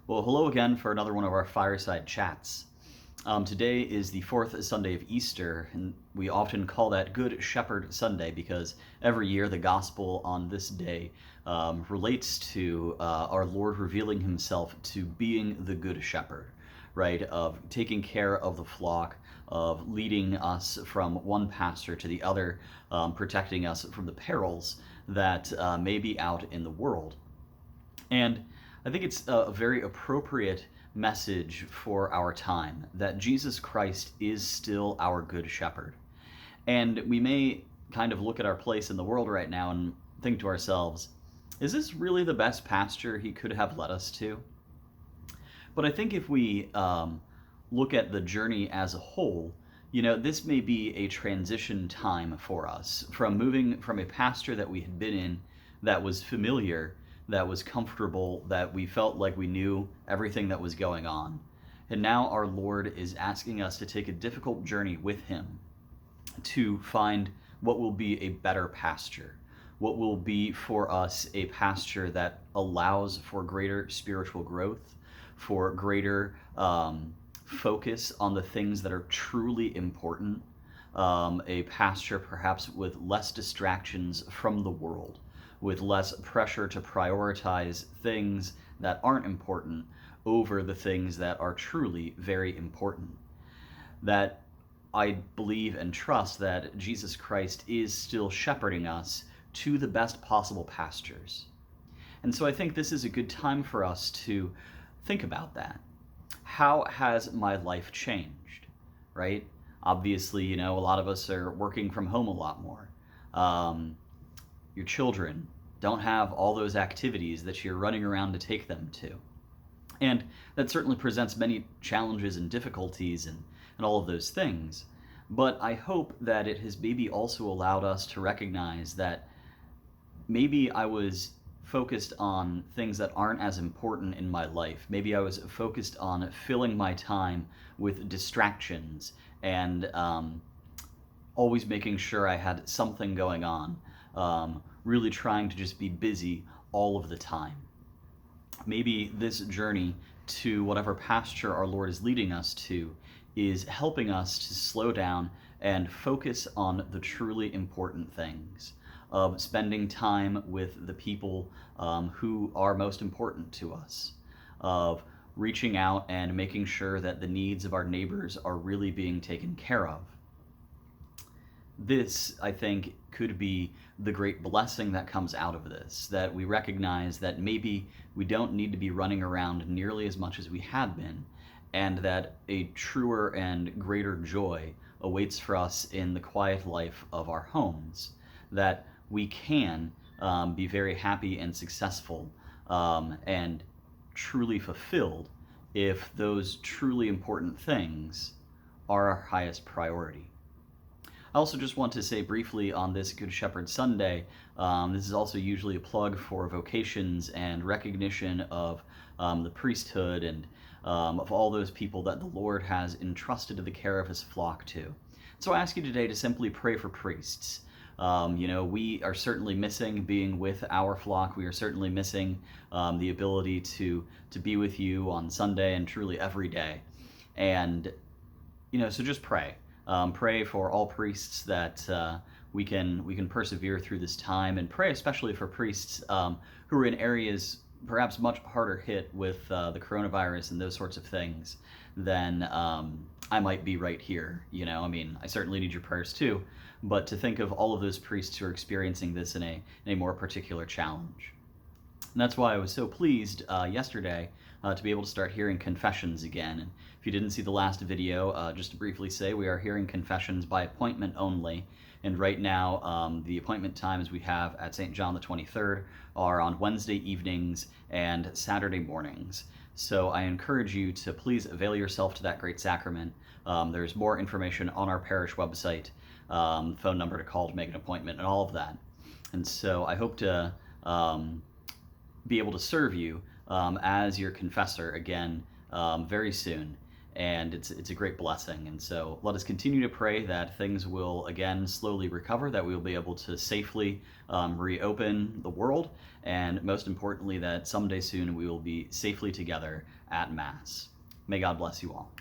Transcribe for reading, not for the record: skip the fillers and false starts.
Well, hello again for another one of our Fireside chats. Today is the fourth Sunday of Easter, and we often call that Good Shepherd Sunday because every year the gospel on this day relates to our Lord revealing himself to being the Good Shepherd, right? Of taking care of the flock, of leading us from one pasture to the other, protecting us from the perils that may be out in the world. And I think it's a very appropriate message for our time that Jesus Christ is still our good shepherd. And we may kind of look at our place in the world right now and think to ourselves, is this really the best pasture he could have led us to? But I think if we look at the journey as a whole, this may be a transition time for us from moving from a pasture that we had been in that was familiar, that was comfortable, that we felt like we knew everything that was going on. And now our Lord is asking us to take a difficult journey with him to find what will be a better pasture, what will be for us a pasture that allows for greater spiritual growth, for greater focus on the things that are truly important, a pasture perhaps with less distractions from the world, with less pressure to prioritize things that aren't important over the things that are truly very important. That I believe and trust that Jesus Christ is still shepherding us to the best possible pastures. And so I think this is a good time for us to think about that. How has my life changed, right? Obviously, a lot of us are working from home a lot more. Your children don't have all those activities that you're running around to take them to. And that certainly presents many challenges and difficulties and all of those things. But I hope that it has maybe also allowed us to recognize that maybe I was focused on things that aren't as important in my life. Maybe I was focused on filling my time with distractions and always making sure I had something going on, really trying to just be busy all of the time. Maybe this journey to whatever pasture our Lord is leading us to is helping us to slow down and focus on the truly important things, of spending time with the people who are most important to us, of reaching out and making sure that the needs of our neighbors are really being taken care of. This, I think, could be the great blessing that comes out of this, that we recognize that maybe we don't need to be running around nearly as much as we had been, and that a truer and greater joy awaits for us in the quiet life of our homes, that we can be very happy and successful and truly fulfilled if those truly important things are our highest priority. I also just want to say briefly on this Good Shepherd Sunday, this is also usually a plug for vocations and recognition of the priesthood and of all those people that the Lord has entrusted to the care of his flock to. So I ask you today to simply pray for priests. We are certainly missing being with our flock. We are certainly missing the ability to be with you on Sunday and truly every day. And, so just pray. Pray for all priests that we can persevere through this time, and pray especially for priests who are in areas perhaps much harder hit with the coronavirus and those sorts of things than I might be right here. I certainly need your prayers too, but to think of all of those priests who are experiencing this in a more particular challenge. And that's why I was so pleased yesterday to be able to start hearing confessions again. And if you didn't see the last video, just to briefly say, we are hearing confessions by appointment only. And right now, the appointment times we have at St. John the 23rd are on Wednesday evenings and Saturday mornings. So I encourage you to please avail yourself to that great sacrament. There's more information on our parish website, phone number to call to make an appointment, and all of that. And so I hope to be able to serve you as your confessor again very soon. and it's a great blessing. And so let us continue to pray that things will again slowly recover, that we will be able to safely reopen the world, and most importantly, that someday soon we will be safely together at Mass. May God bless you all.